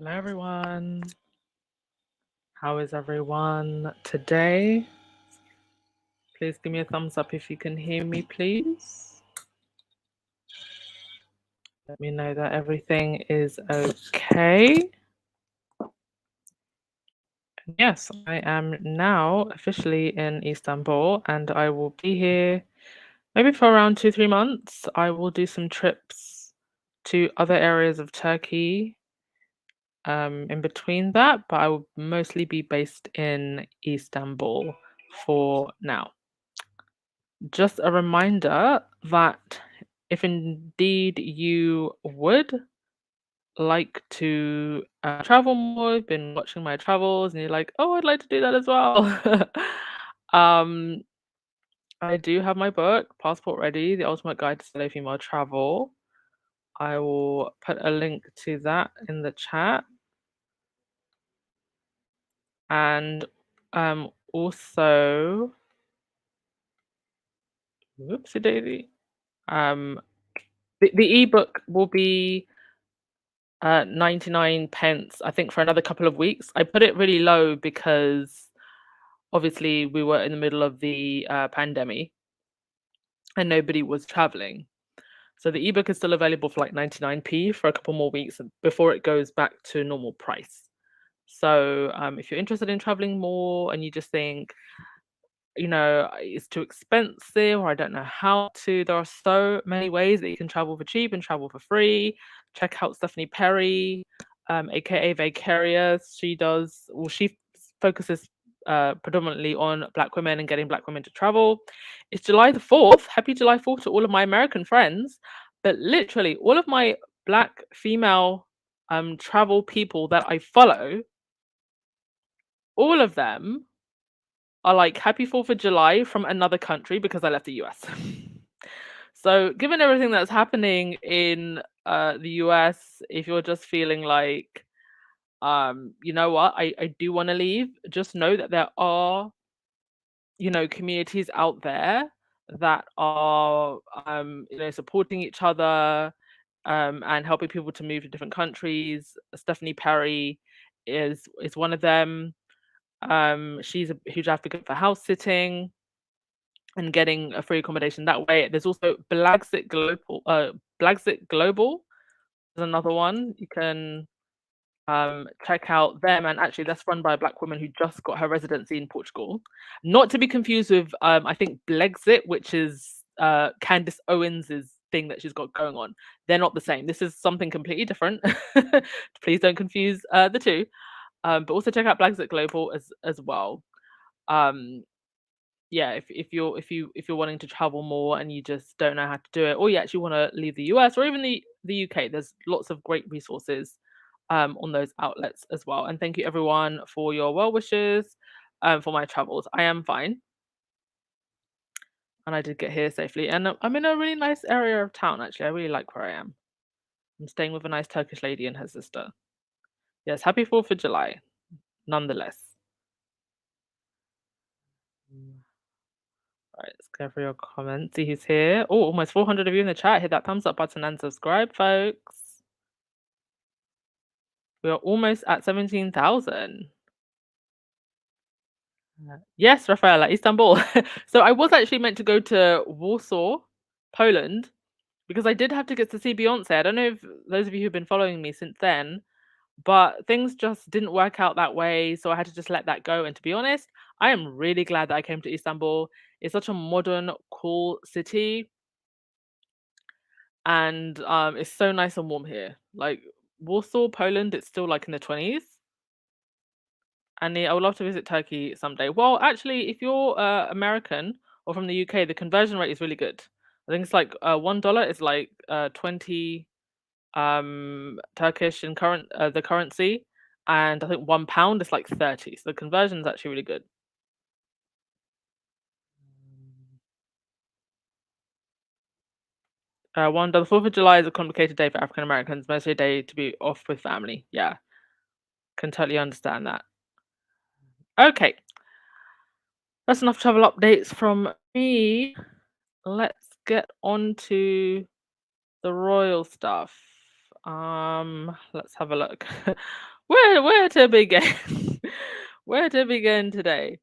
Hello everyone. How is everyone today? Please give me a thumbs up if you can hear me, please. Let me know that everything is okay. Yes, I am now officially in Istanbul and I will be here maybe for around 2-3 months. I will do some trips to other areas of Turkey in between that, but I will mostly be based in Istanbul for now. Just a reminder that if indeed you would like to travel more, you've been watching my travels and you're like, oh, I'd like to do that as well. I do have my book, Passport Ready, The Ultimate Guide to Solo Female Travel. I will put a link to that in the chat. And also, whoopsie daisy. The ebook will be 99 pence, I think, for another couple of weeks. I put it really low because obviously we were in the middle of the pandemic and nobody was traveling. So the ebook is still available for like 99p for a couple more weeks before it goes back to normal price. So if you're interested in traveling more and you just think, it's too expensive or I don't know how to. There are so many ways that you can travel for cheap and travel for free. Check out Stephanie Perry, aka Vicarious. She focuses predominantly on Black women and getting Black women to travel. It's July the 4th. Happy July 4th to all of my American friends. But literally, all of my Black female travel people that I follow, all of them are like happy 4th of July from another country because I left the US. So, given everything that's happening in the US, if you're just feeling like, you know what, I do want to leave, just know that there are, communities out there that are, supporting each other and helping people to move to different countries. Stephanie Perry is one of them. She's a huge advocate for house sitting and getting a free accommodation that way. There's also Blagsit Global. Blagsit Global is another one. You can check out them, and actually, that's run by a Black woman who just got her residency in Portugal. Not to be confused with, I think Blexit, which is Candace Owens's thing that she's got going on. They're not the same. This is something completely different. Please don't confuse the two. But also check out Blagsit Global as well. Um, yeah, if you're wanting to travel more and you just don't know how to do it, or you actually want to leave the US or even the UK, there's lots of great resources on those outlets as well. And thank you everyone for your well wishes for my travels. I am fine, and I did get here safely, and I'm in a really nice area of town. Actually, I really like where I am. I'm staying with a nice Turkish lady and her sister. Yes, happy 4th of July, nonetheless. Right, let's go for your comments. See who's here. Oh, almost 400 of you in the chat. Hit that thumbs up button and subscribe, folks. We are almost at 17,000. Yes, Rafaela, Istanbul. So I was actually meant to go to Warsaw, Poland, because I did have tickets to see Beyonce. I don't know if those of you who've been following me since then, but things just didn't work out that way. So I had to just let that go. And to be honest, I am really glad that I came to Istanbul. It's such a modern, cool city. And it's so nice and warm here. Like Warsaw, Poland, it's still like in the 20s. And I would love to visit Turkey someday. Well, actually, if you're American or from the UK, the conversion rate is really good. I think it's like $1 is like 20 Turkish in the currency, and I think £1 is like 30. So the conversion is actually really good. $1. 4th of July is a complicated day for African Americans, mostly a day to be off with family. Yeah, can totally understand that. Okay, that's enough travel updates from me. Let's get on to the royal stuff. Let's have a look. Where to begin? Where to begin today?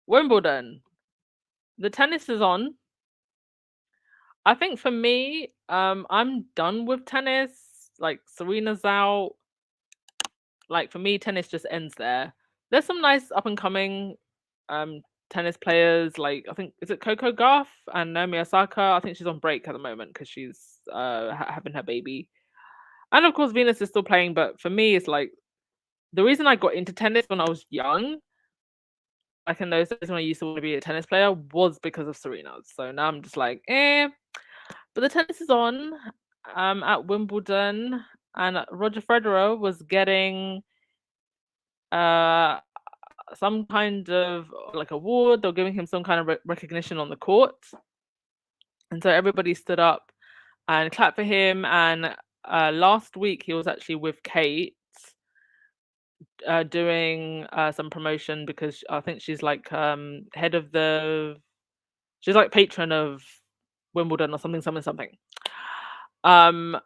Wimbledon. The tennis is on. I think for me, I'm done with tennis. Like Serena's out. Like for me, tennis just ends there. There's some nice up and coming um tennis players. Like I think is it Coco Gauff and Naomi Osaka. I think she's on break at the moment because she's having her baby. And of course, Venus is still playing. But for me, it's like the reason I got into tennis when I was young, like in those days when I used to want to be a tennis player, was because of Serena. So now I'm just like, eh. But the tennis is on at Wimbledon, and Roger Federer was getting uh some kind of like award or giving him some kind of recognition on the court. And so everybody stood up and clapped for him. And last week he was actually with Kate doing some promotion because I think she's like head of she's like patron of Wimbledon or something. Um,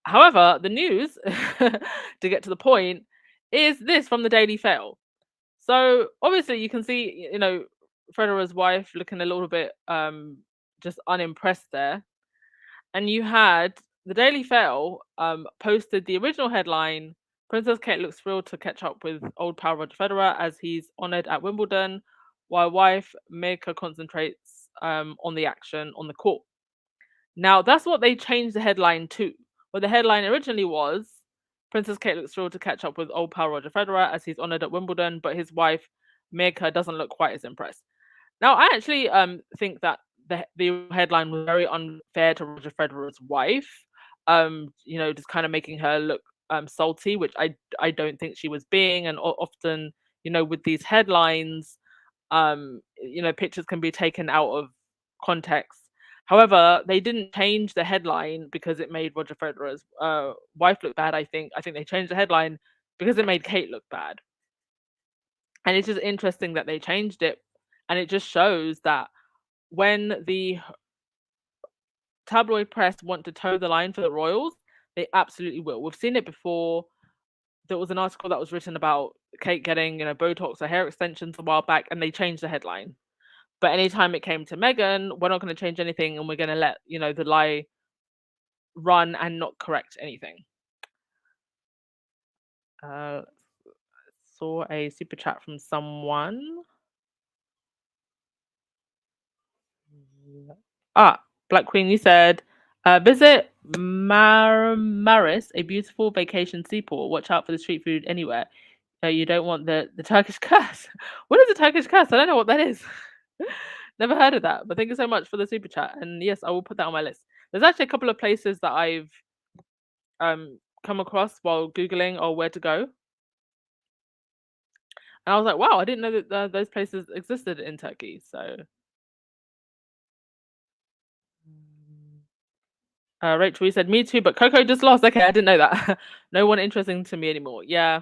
However, the news to get to the point is this from the Daily Fail. So obviously you can see, Federer's wife looking a little bit just unimpressed there. And you had the Daily Fail posted the original headline: Princess Kate looks thrilled to catch up with old pal Roger Federer as he's honoured at Wimbledon, while wife Meghan concentrates on the action on the court. Now, that's what they changed the headline to. What the headline originally was, Princess Kate looks thrilled to catch up with old pal Roger Federer as he's honoured at Wimbledon, but his wife Meghan doesn't look quite as impressed. Now, I actually think that the headline was very unfair to Roger Federer's wife. Just kind of making her look salty, which I don't think she was being. And often, with these headlines, pictures can be taken out of context. However, they didn't change the headline because it made Roger Federer's wife look bad. I think they changed the headline because it made Kate look bad. And it's just interesting that they changed it, and it just shows that when the tabloid press want to toe the line for the royals, they absolutely will. We've seen it before. There was an article that was written about Kate getting, Botox or hair extensions a while back, and they changed the headline. But anytime it came to Meghan, we're not going to change anything, and we're going to let the lie run and not correct anything. Saw a super chat from someone. Black Queen, you said, visit Maris, a beautiful vacation seaport. Watch out for the street food anywhere. You don't want the Turkish curse. What is the Turkish curse? I don't know what that is. Never heard of that. But thank you so much for the super chat. And yes, I will put that on my list. There's actually a couple of places that I've come across while Googling or where to go. And I was like, wow, I didn't know that those places existed in Turkey. So Rachel, you said me too, but Coco just lost. Okay, I didn't know that. No one interesting to me anymore. Yeah.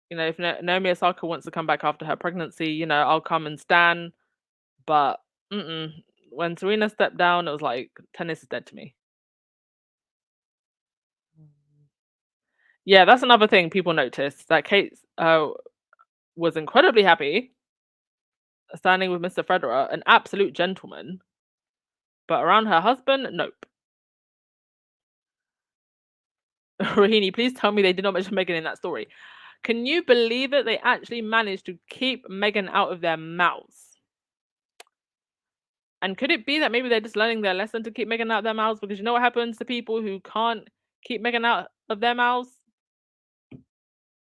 If Naomi Osaka wants to come back after her pregnancy, I'll come and stand. But when Serena stepped down, it was like tennis is dead to me. Yeah, that's another thing people noticed, that Kate was incredibly happy standing with Mr. Federer, an absolute gentleman, but around her husband, nope. Rahini, please tell me they did not mention Meghan in that story. Can you believe it? They actually managed to keep Meghan out of their mouths. And could it be that maybe they're just learning their lesson to keep Meghan out of their mouths? Because you know what happens to people who can't keep Meghan out of their mouths?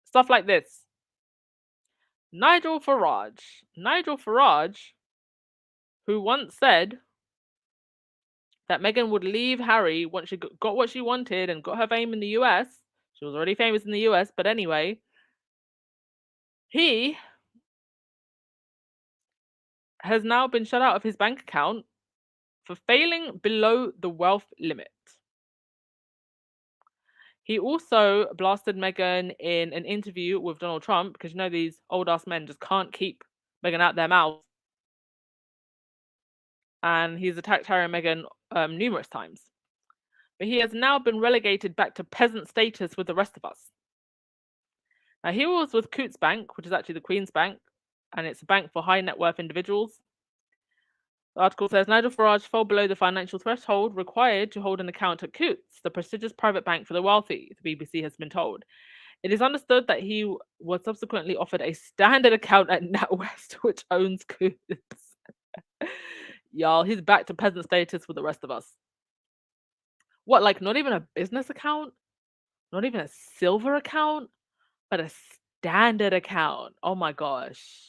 Stuff like this. Nigel Farage, who once said that Meghan would leave Harry once she got what she wanted and got her fame in the US. She was already famous in the US, but anyway, he has now been shut out of his bank account for failing below the wealth limit. He also blasted Meghan in an interview with Donald Trump, because these old ass men just can't keep Meghan out their mouths. And he's attacked Harry and Meghan numerous times. But he has now been relegated back to peasant status with the rest of us. Now, he was with Coutts Bank, which is actually the Queen's Bank, and it's a bank for high net worth individuals. The article says Nigel Farage fell below the financial threshold required to hold an account at Coutts, the prestigious private bank for the wealthy, the BBC has been told. It is understood that he was subsequently offered a standard account at NatWest, which owns Coutts. Y'all, he's back to peasant status with the rest of us. What, like not even a business account? Not even a silver account? But a standard account. Oh my gosh.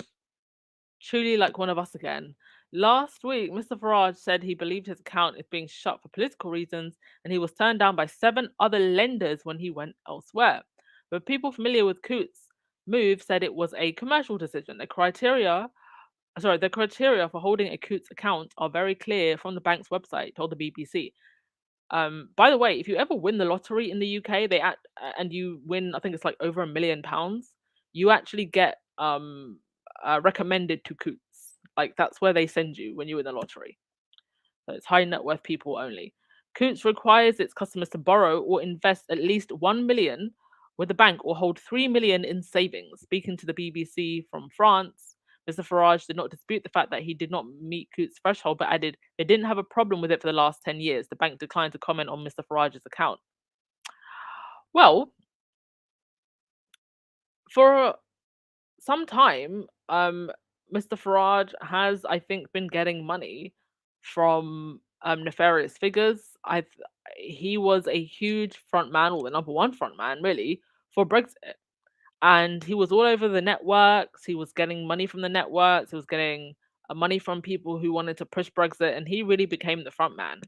Truly like one of us again. Last week, Mr. Farage said he believed his account is being shut for political reasons, and he was turned down by 7 other lenders when he went elsewhere. But people familiar with Coutts' move said it was a commercial decision. The criteria for holding a Coutts account are very clear from the bank's website, told the BBC. By the way, if you ever win the lottery in the UK, and you win, I think it's like over £1 million, you actually get recommended to Coutts. Like that's where they send you when you win the lottery. So it's high net worth people only. Coutts requires its customers to borrow or invest at least 1 million with the bank or hold 3 million in savings. Speaking to the BBC from France, Mr. Farage did not dispute the fact that he did not meet Coutts' threshold, but added they didn't have a problem with it for the last 10 years. The bank declined to comment on Mr. Farage's account. Well, for some time, Mr. Farage has, I think, been getting money from nefarious figures. He was a huge front man, or the number one front man, really, for Brexit. And he was all over the networks. He was getting money from the networks. He was getting money from people who wanted to push Brexit, and he really became the front man.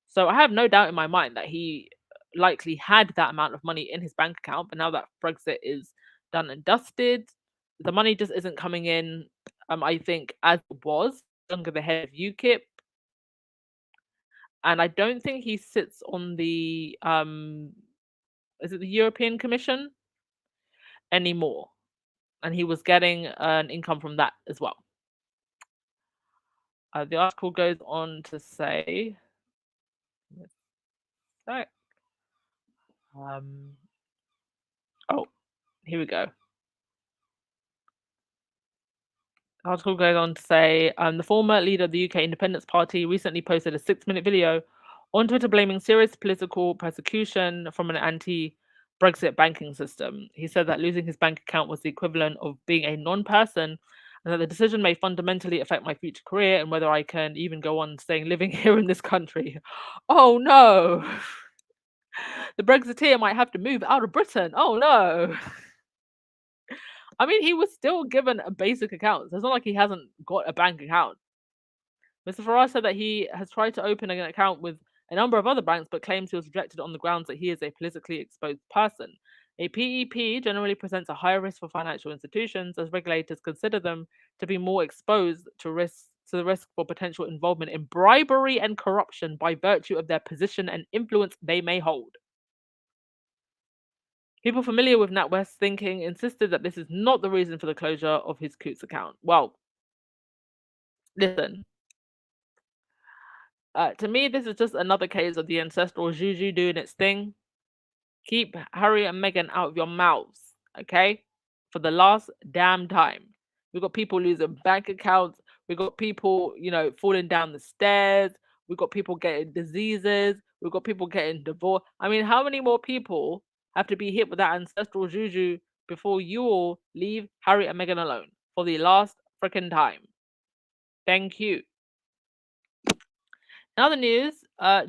So I have no doubt in my mind that he likely had that amount of money in his bank account, but now that Brexit is done and dusted, the money just isn't coming in. I think as it was under the head of UKIP, and I don't think he sits on the is it the European Commission anymore, and he was getting an income from that as well. The article goes on to say, sorry, um, oh, here we go. Article goes on to say, the former leader of the UK Independence Party recently posted a 6-minute video on Twitter blaming serious political persecution from an anti-Brexit banking system. He said that losing his bank account was the equivalent of being a non-person, and that the decision may fundamentally affect my future career and whether I can even go on staying living here in this country. Oh no! The Brexiteer might have to move out of Britain. Oh no! I mean, he was still given a basic account. So it's not like he hasn't got a bank account. Mr. Farage said that he has tried to open an account with a number of other banks, but claims he was rejected on the grounds that he is a politically exposed person. A PEP generally presents a higher risk for financial institutions, as regulators consider them to be more exposed to the risk for potential involvement in bribery and corruption by virtue of their position and influence they may hold. People familiar with NatWest thinking insisted that this is not the reason for the closure of his Coots account. Well, listen, to me, this is just another case of the ancestral juju doing its thing. Keep Harry and Meghan out of your mouths, okay? For the last damn time. We've got people losing bank accounts. We've got people, falling down the stairs. We've got people getting diseases. We've got people getting divorced. I mean, how many more people have to be hit with that ancestral juju before you all leave Harry and Meghan alone for the last freaking time? Thank you. In other news,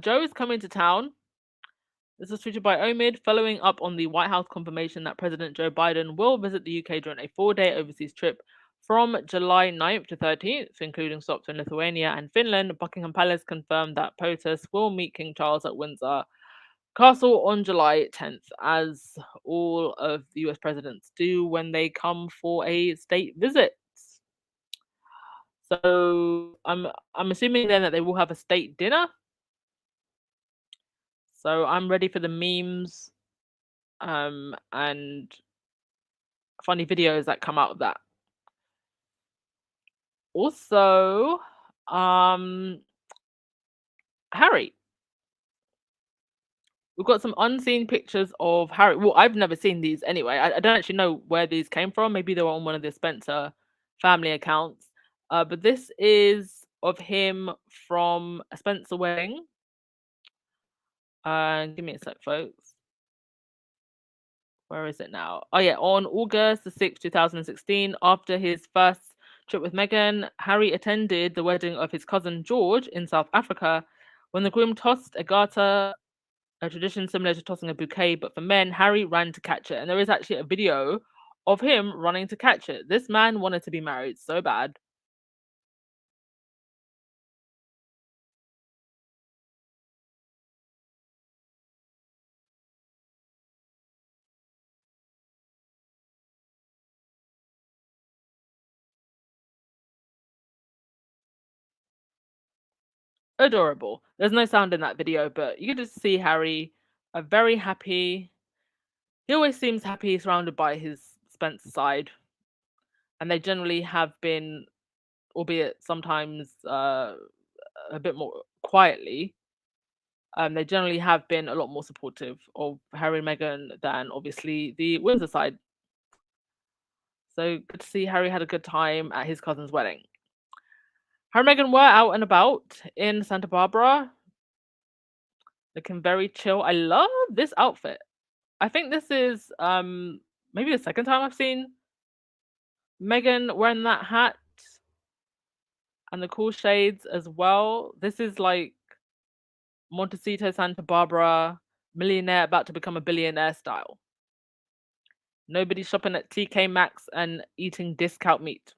Joe is coming to town. This was tweeted by Omid, following up on the White House confirmation that President Joe Biden will visit the UK during a 4-day overseas trip from July 9th to 13th, including stops in Lithuania and Finland. Buckingham Palace confirmed that POTUS will meet King Charles at Windsor Castle on July 10th, as all of the US presidents do when they come for a state visit. So I'm assuming then that they will have a state dinner. So I'm ready for the memes and funny videos that come out of that. Also, Harry. We've got some unseen pictures of Harry. Well, I've never seen these anyway. I don't actually know where these came from. Maybe they were on one of the Spencer family accounts. But this is of him from a Spencer wedding. Give me a sec, folks. Where is it now? Oh yeah, on August the 6th, 2016, after his first trip with Meghan, Harry attended the wedding of his cousin George in South Africa. When the groom tossed a garter, a tradition similar to tossing a bouquet, but for men, Harry ran to catch it. And there is actually a video of him running to catch it. This man wanted to be married so bad. Adorable. There's no sound in that video, but you can just see Harry, very happy. He always seems happy surrounded by his Spencer side. And they generally have been, albeit sometimes a bit more quietly, they generally have been a lot more supportive of Harry and Meghan than obviously the Windsor side. So good to see Harry had a good time at his cousin's wedding. Harry and Meghan were out and about in Santa Barbara, looking very chill. I love this outfit. I think this is maybe the second time I've seen Meghan wearing that hat and the cool shades as well. This is like Montecito Santa Barbara millionaire about to become a billionaire style. Nobody shopping at TK Maxx and eating discount meat.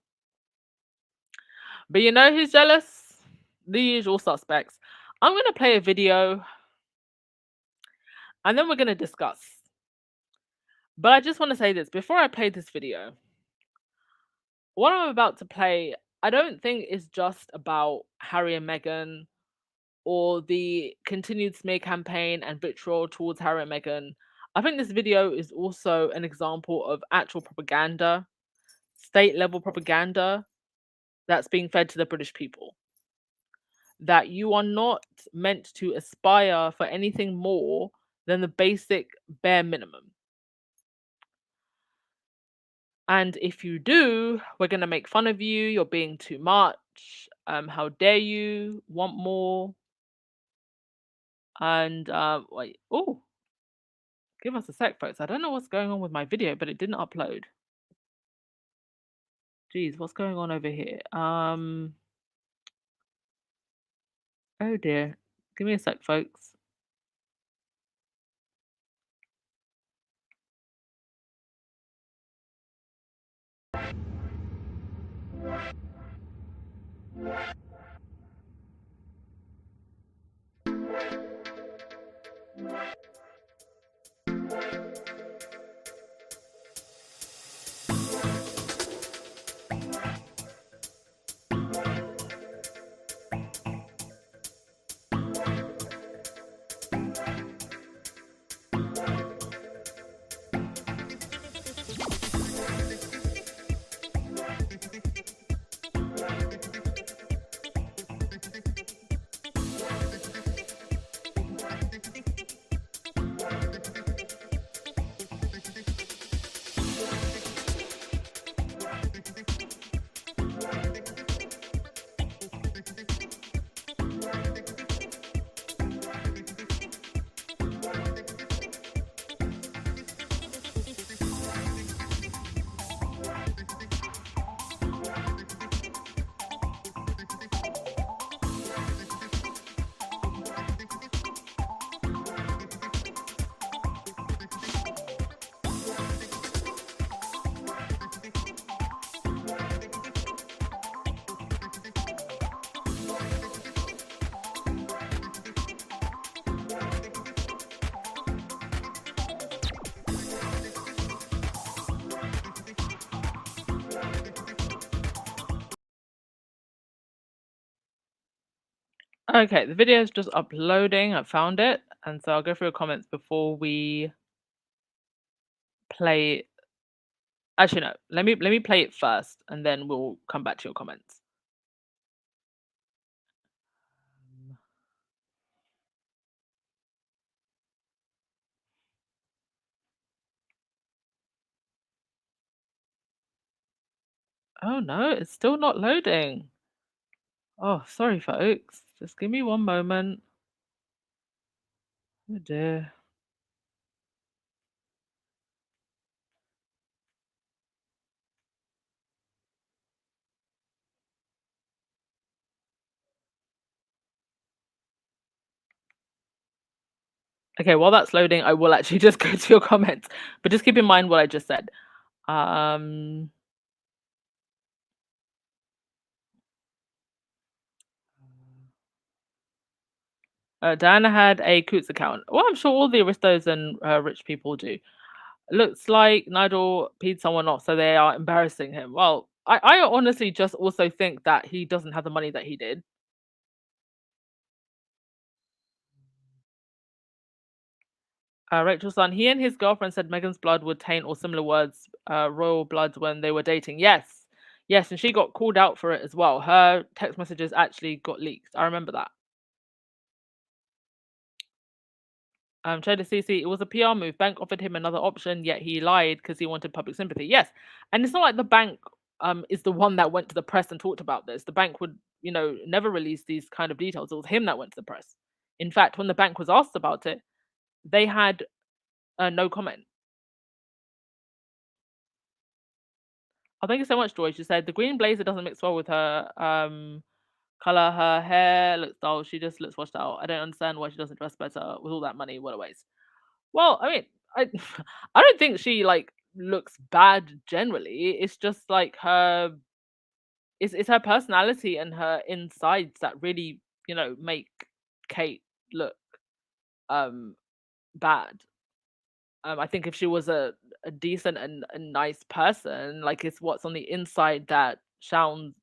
But you know who's jealous? The usual suspects. I'm going to play a video and then we're going to discuss. But I just want to say this before I play this video. What I'm about to play, I don't think is just about Harry and Meghan or the continued smear campaign and vitriol towards Harry and Meghan. I think this video is also an example of actual propaganda, state level propaganda that's being fed to the British people. That you are not meant to aspire for anything more than the basic bare minimum. And if you do, we're going to make fun of you. You're being too much. How dare you want more? And wait, oh, give us a sec, folks. I don't know what's going on with my video, but it didn't upload. Geez, what's going on over here? Oh dear. Give me a sec, folks. Okay, the video is just uploading. I found it, and so I'll go through your comments before we play. Actually, no. Let me play it first, and then we'll come back to your comments. Oh no, it's still not loading. Oh, sorry, folks. Just give me one moment. Oh dear. Okay, while that's loading, I will actually just go to your comments, but just keep in mind what I just said. Diana had a Coots account. Well, I'm sure all the aristos and rich people do. Looks like Nigel peed someone off, so they are embarrassing him. Well, I honestly just also think that he doesn't have the money that he did. Rachel's son, he and his girlfriend said Meghan's blood would taint or similar words, royal blood when they were dating. Yes. Yes, and she got called out for it as well. Her text messages actually got leaked. I remember that. Trader CC, it was a PR move. Bank offered him another option, yet he lied because he wanted public sympathy. Yes. And it's not like the bank is the one that went to the press and talked about this. The bank would, never release these kind of details. It was him that went to the press. In fact, when the bank was asked about it, they had no comment. Oh, thank you so much, Joy. She said the green blazer doesn't mix well with her color. Her hair looks dull. She just looks washed out. I don't understand why she doesn't dress better with all that money. What a waste. Well, I mean, I I don't think she like looks bad generally. It's just like it's her personality and her insides that really, make Kate look um bad. I think if she was a decent and a nice person, like it's what's on the inside that shines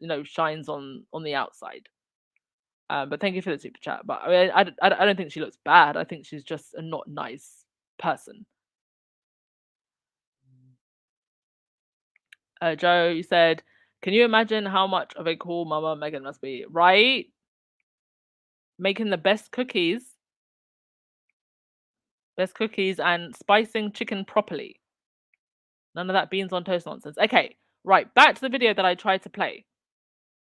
on the outside. But thank you for the super chat. But I mean, I don't think she looks bad. I think she's just a not nice person. Joe, you said, can you imagine how much of a cool mama Meghan must be? Right? Making the best cookies and spicing chicken properly. None of that beans on toast nonsense. Okay, right. Back to the video that I tried to play.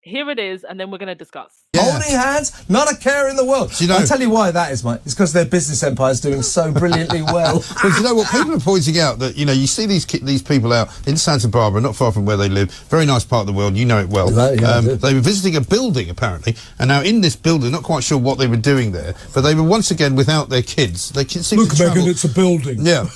Here it is, and then we're going to discuss. Holding hands, not a care in the world. I'll tell you why that is, mate. It's because their business empire is doing so brilliantly well. But you know what? People are pointing out that, you see these people out in Santa Barbara, not far from where they live. Very nice part of the world. You know it well. They were visiting a building, apparently. And now in this building, not quite sure what they were doing there, but they were once again without their kids. They seem Look, to travel. Meghan, it's a building. Yeah.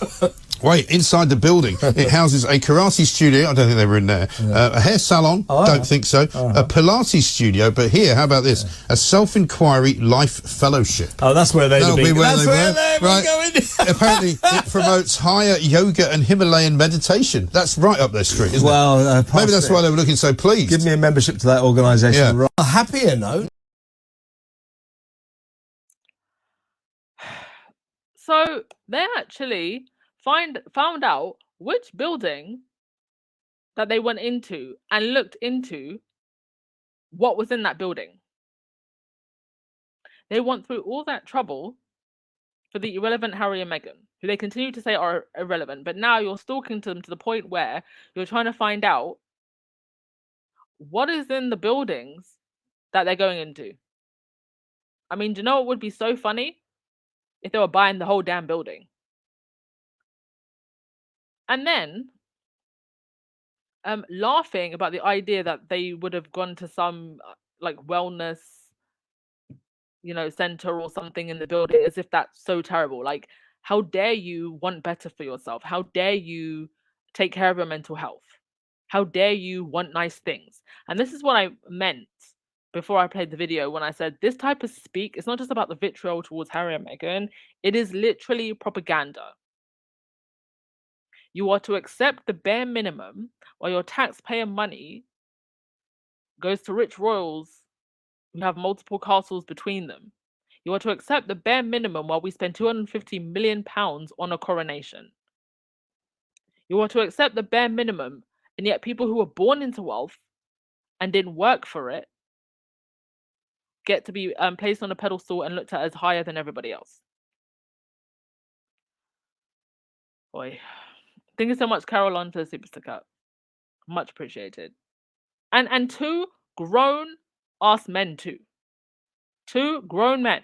Wait, inside the building, it houses a karate studio. I don't think they were in there. A hair salon. Don't think so. A Pilates studio. But here, how about this? A self-inquiry life fellowship. Oh, that's where they'll be. That's where they were going. Apparently, it promotes higher yoga and Himalayan meditation. That's right up their street, isn't it? Maybe that's why they were looking so pleased. Give me a membership to that organisation. Yeah. Right. A happier note. So they actually found out which building that they went into and looked into what was in that building. They went through all that trouble for the irrelevant Harry and Meghan, who they continue to say are irrelevant, but now you're stalking to them to the point where you're trying to find out what is in the buildings that they're going into. I mean, do you know what would be so funny? If they were buying the whole damn building. And then laughing about the idea that they would have gone to some like wellness center or something in the building, as if that's so terrible. Like, how dare you want better for yourself? How dare you take care of your mental health? How dare you want nice things? And this is what I meant before I played the video when I said this type of speak, it's not just about the vitriol towards Harry and Meghan, it is literally propaganda. You are to accept the bare minimum while your taxpayer money goes to rich royals who have multiple castles between them. You are to accept the bare minimum while we spend £250 million on a coronation. You are to accept the bare minimum, and yet people who were born into wealth and didn't work for it get to be placed on a pedestal and looked at as higher than everybody else. Boy. Thank you so much, Caroline, for the super sticker. Much appreciated. And two grown-ass men, too. Two grown men.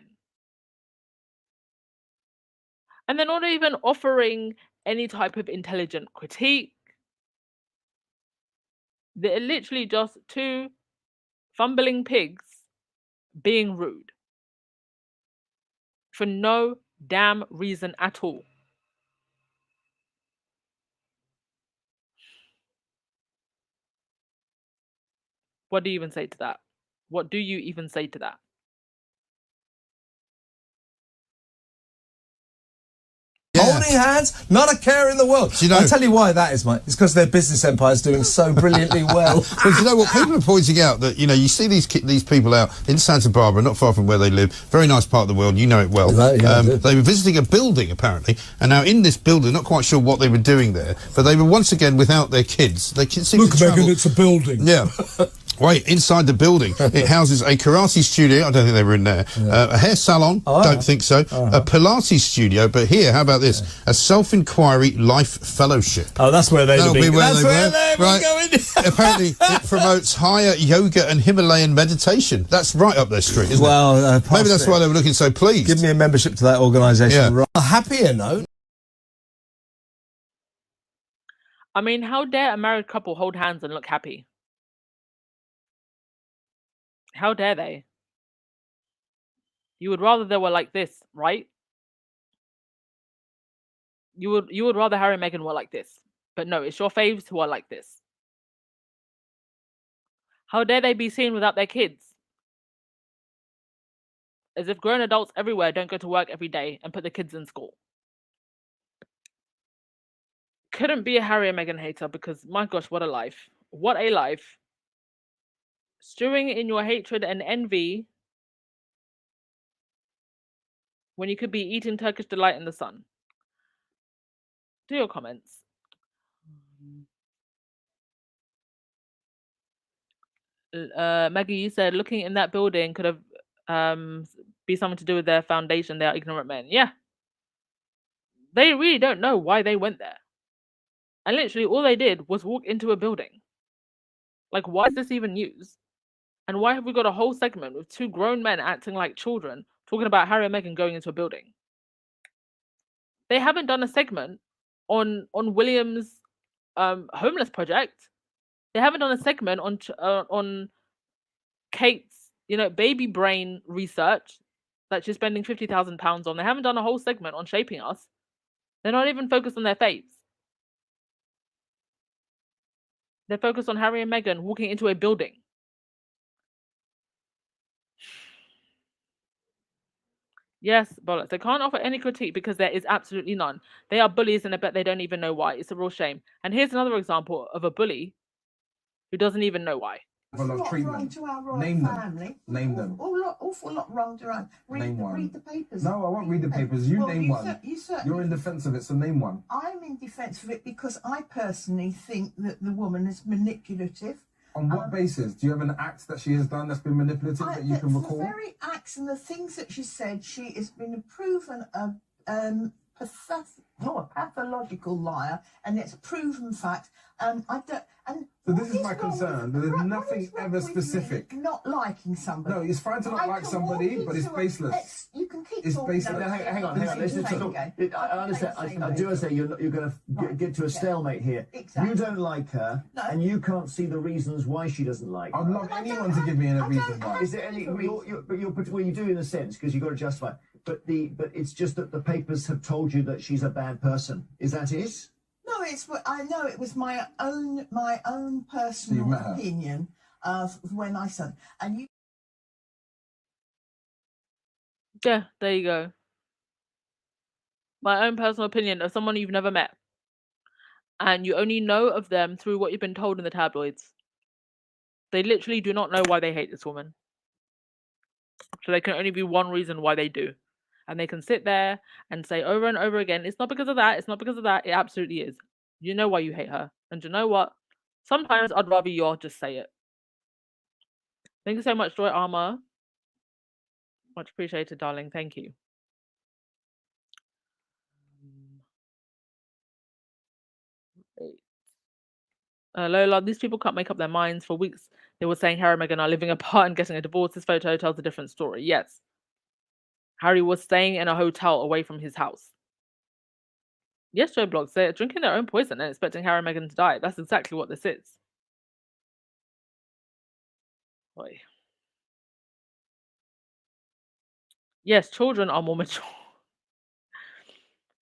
And they're not even offering any type of intelligent critique. They're literally just two fumbling pigs being rude. For no damn reason at all. What do you even say to that? What do you even say to that? Holding hands, not a care in the world. I'll tell you why that is, mate. It's because their business empire is doing so brilliantly well. But you know what? People are pointing out that, you see these people out in Santa Barbara, not far from where they live. Very nice part of the world. You know it well. They were visiting a building, apparently. And now in this building, not quite sure what they were doing there, but they were once again without their kids. They seem Look, to travel. Meghan, it's a building. Yeah. Wait, inside the building, it houses a karate studio. I don't think they were in there. A hair salon. Don't think so. A Pilates studio. But here, how about this? A self-inquiry life fellowship. Oh, that's where they'll be. That's where they were going. Apparently, it promotes higher yoga and Himalayan meditation. That's right up their street, isn't it? Maybe that's why they were looking so pleased. Give me a membership to that organisation. Yeah. A happier note. I mean, how dare a married couple hold hands and look happy? How dare they? You would rather they were like this, right? You would rather Harry and Meghan were like this. But no, it's your faves who are like this. How dare they be seen without their kids? As if grown adults everywhere don't go to work every day and put the kids in school. Couldn't be a Harry and Meghan hater because, my gosh, what a life. What a life. Stewing in your hatred and envy when you could be eating Turkish delight in the sun. Do your comments. Maggie, you said looking in that building could have be something to do with their foundation. They are ignorant men. Yeah. They really don't know why they went there. And literally all they did was walk into a building. Like, why is this even news? And why have we got a whole segment with two grown men acting like children talking about Harry and Meghan going into a building? They haven't done a segment on William's homeless project. They haven't done a segment on Kate's, baby brain research that she's spending £50,000 on. They haven't done a whole segment on shaping us. They're not even focused on their faves. They're focused on Harry and Meghan walking into a building. Yes, bollocks. They can't offer any critique because there is absolutely none. They are bullies and I bet they don't even know why. It's a real shame. And here's another example of a bully who doesn't even know why. Wrong to our royal family. Name them. Awful lot wrong to run. Read the papers. No, I won't read the papers. You name one. You're in defence of it, so name one. I'm in defence of it because I personally think that the woman is manipulative. On what basis? Do you have an act that she has done that's been manipulative that you can recall? The very acts and the things that she said, she has been proven a pathological liar, and it's proven fact. So this is my concern. There's nothing ever specific. Not liking somebody. No, it's fine to not like somebody, but it's baseless. You can keep. It's baseless. Hang on. Listen, I understand. I do understand. You're going to get to a stalemate here. Exactly. You don't like her, and you can't see the reasons why she doesn't like her. I'd love anyone to give me a reason why. Is there any? Well, you do in a sense because you've got to justify. But it's just that the papers have told you that she's a bad person. Is that it? No, I know it was my own personal opinion of when I said, and you. Yeah, there you go. My own personal opinion of someone you've never met, and you only know of them through what you've been told in the tabloids. They literally do not know why they hate this woman. So there can only be one reason why they do. And they can sit there and say over and over again, it's not because of that, it's not because of that. It absolutely is. You know why you hate her. And you know what? Sometimes I'd rather you all just say it. Thank you so much, Joy Armour. Much appreciated, darling. Thank you. Lola, these people can't make up their minds. For weeks, they were saying Harry and Meghan are living apart and getting a divorce. This photo tells a different story. Yes. Harry was staying in a hotel away from his house. Yes, Joe Blogs, they're drinking their own poison and expecting Harry and Meghan to die. That's exactly what this is. Boy. Yes, children are more mature.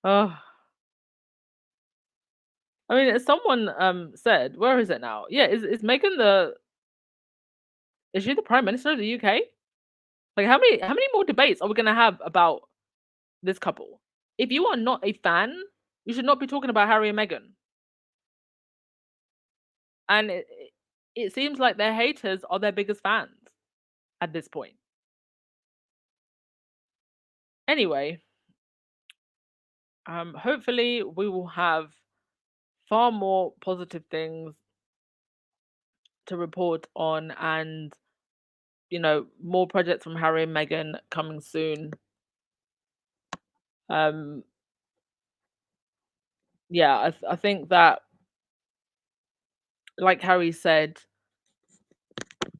Oh. I mean, as someone said, where is it now? Yeah, is Meghan is she the Prime Minister of the UK? Like, how many more debates are we gonna have about this couple? If you are not a fan, you should not be talking about Harry and Meghan. And it seems like their haters are their biggest fans at this point. Anyway, hopefully we will have far more positive things to report on, and more projects from Harry and Meghan coming soon. Yeah, I think that, like Harry said,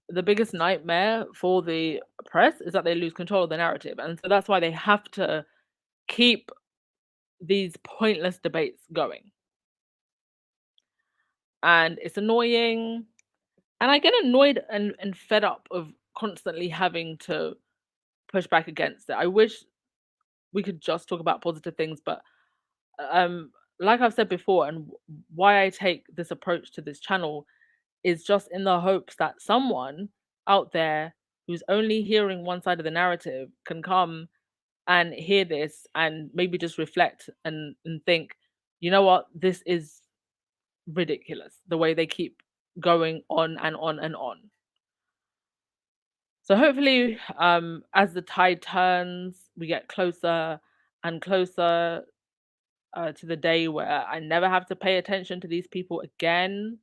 the biggest nightmare for the press is that they lose control of the narrative, and so that's why they have to keep these pointless debates going. and it's annoying. And I get annoyed and fed up of constantly having to push back against it. I wish we could just talk about positive things, but like I've said before, and why I take this approach to this channel is just in the hopes that someone out there who's only hearing one side of the narrative can come and hear this and maybe just reflect and think, you know what, this is ridiculous the way they keep going on and on and on. So hopefully, as the tide turns, we get closer and closer to the day where I never have to pay attention to these people again.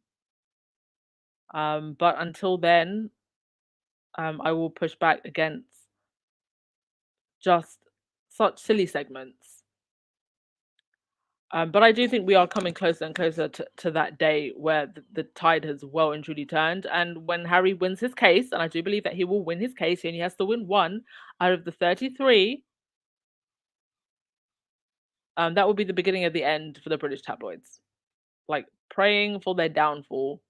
But until then, I will push back against just such silly segments. But I do think we are coming closer and closer to that day where the tide has well and truly turned. And when Harry wins his case, and I do believe that he will win his case, he only has to win one out of the 33, that will be the beginning of the end for the British tabloids. Like, praying for their downfall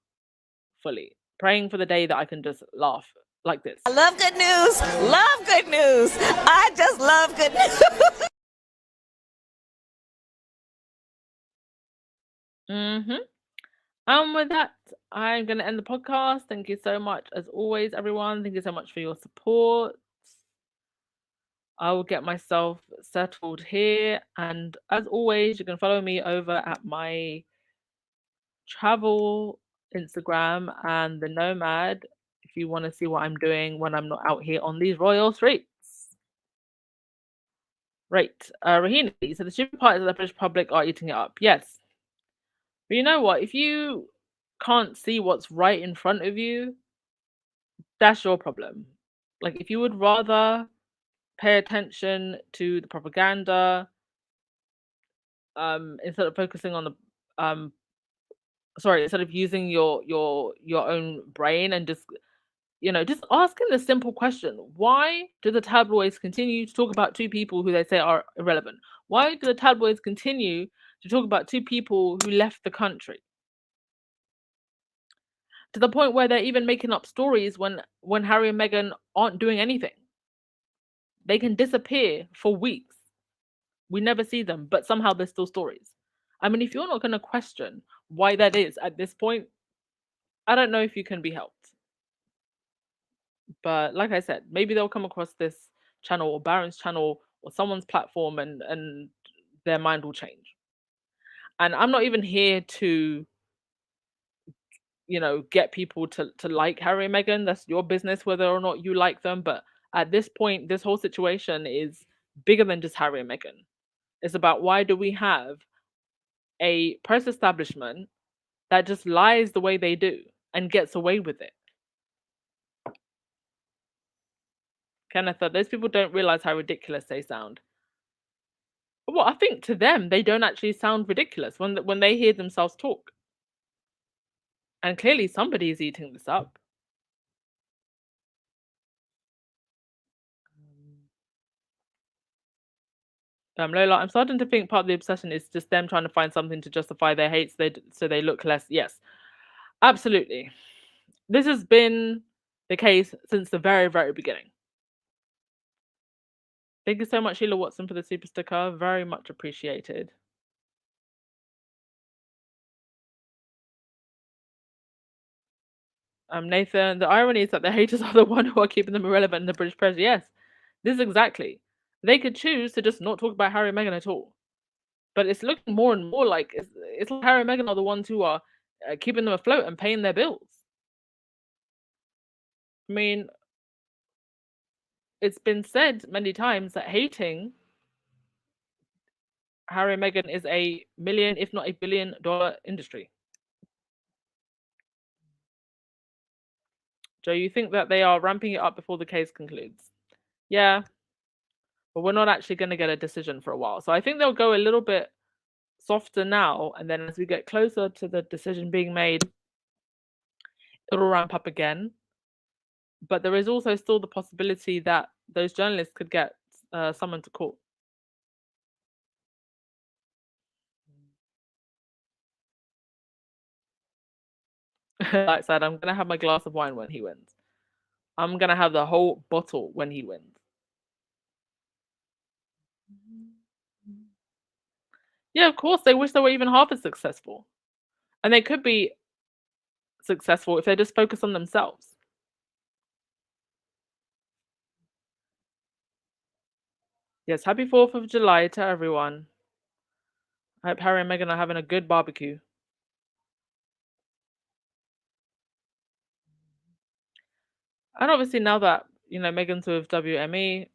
fully. Praying for the day that I can just laugh like this. I love good news. Love good news. I just love good news. With that, I'm going to end the podcast. Thank you so much, as always, everyone. Thank you so much for your support. I will get myself settled here. And as always, you can follow me over at my travel Instagram and the Nomad if you want to see what I'm doing when I'm not out here on these royal streets. Right. Rahini, so the stupid parties of the British public are eating it up. Yes. But you know what? If you can't see what's right in front of you, that's your problem. Like, if you would rather pay attention to the propaganda, instead of focusing on the instead of using your own brain and just just asking the simple question: why do the tabloids continue to talk about two people who they say are irrelevant? Why do the tabloids continue to talk about two people who left the country? To the point where they're even making up stories when Harry and Meghan aren't doing anything. They can disappear for weeks. We never see them, but somehow there's still stories. I mean, if you're not going to question why that is at this point, I don't know if you can be helped. But like I said, maybe they'll come across this channel or Baron's channel or someone's platform and their mind will change. And I'm not even here to get people to like Harry and Meghan. That's your business whether or not you like them. But at this point, this whole situation is bigger than just Harry and Meghan. It's about, why do we have a press establishment that just lies the way they do and gets away with it? Kenneth, those people don't realize how ridiculous they sound. Well, I think to them, they don't actually sound ridiculous when they hear themselves talk. And clearly somebody is eating this up. Lola, I'm starting to think part of the obsession is just them trying to find something to justify their hates so they look less. Yes, absolutely. This has been the case since the very, very beginning. Thank you so much, Sheila Watson, for the super sticker. Very much appreciated. Nathan, the irony is that the haters are the one who are keeping them irrelevant in the British press. Yes, this is exactly. They could choose to just not talk about Harry and Meghan at all. But it's looking more and more like it's like Harry and Meghan are the ones who are keeping them afloat and paying their bills. I mean, it's been said many times that hating Harry and Meghan is a million, if not $1 billion industry. Joe, you think that they are ramping it up before the case concludes? Yeah. But we're not actually going to get a decision for a while. So I think they'll go a little bit softer now. And then as we get closer to the decision being made, it'll ramp up again. But there is also still the possibility that those journalists could get summoned to court. Like I said, I'm gonna have my glass of wine when he wins. I'm gonna have the whole bottle when he wins. Yeah, of course, they wish they were even half as successful. And they could be successful if they just focus on themselves. Yes, happy 4th of July to everyone. I hope Harry and Meghan are having a good barbecue. And obviously now that, Meghan's with WME,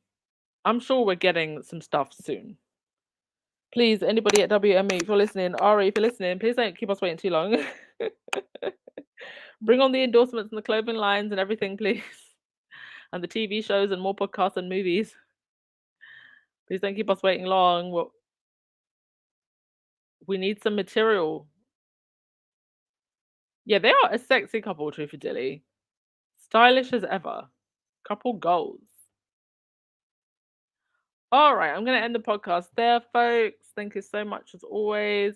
I'm sure we're getting some stuff soon. Please, anybody at WME, if you're listening, Ari, if you're listening, please don't keep us waiting too long. Bring on the endorsements and the clothing lines and everything, please. And the TV shows and more podcasts and movies. Please don't keep us waiting long. We need some material. Yeah, they are a sexy couple, Truth or Dilly. Stylish as ever. Couple goals. All right, I'm going to end the podcast there, folks. Thank you so much as always.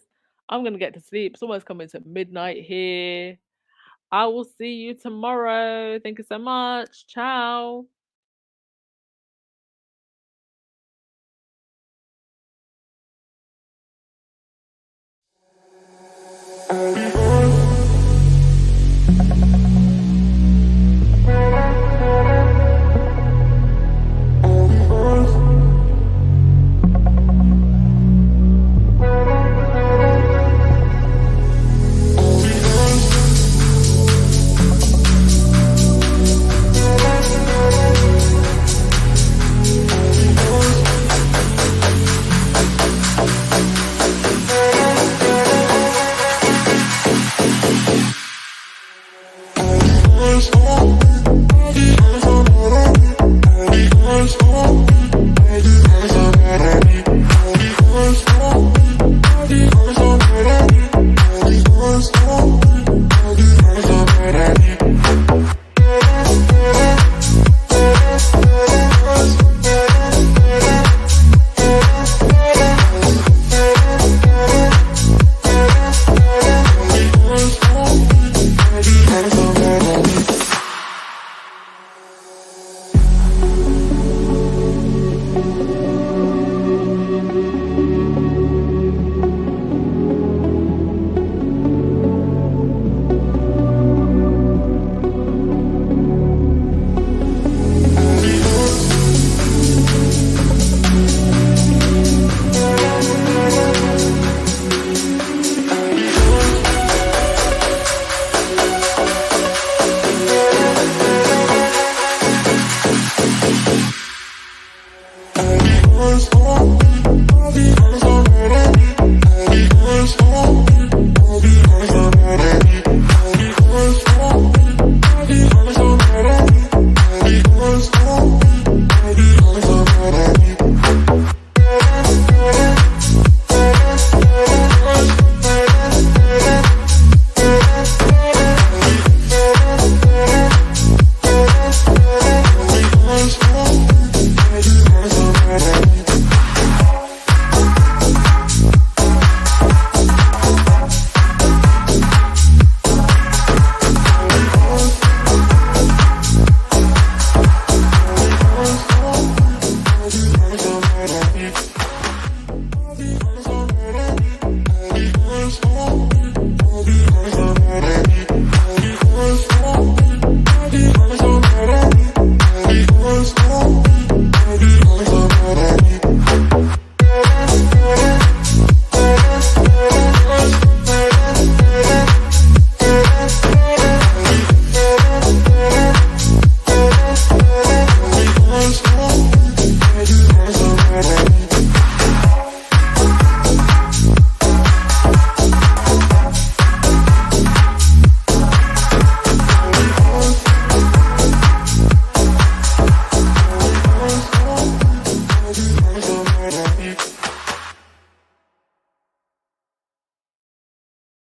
I'm going to get to sleep. It's almost coming to midnight here. I will see you tomorrow. Thank you so much. Ciao. Thank you.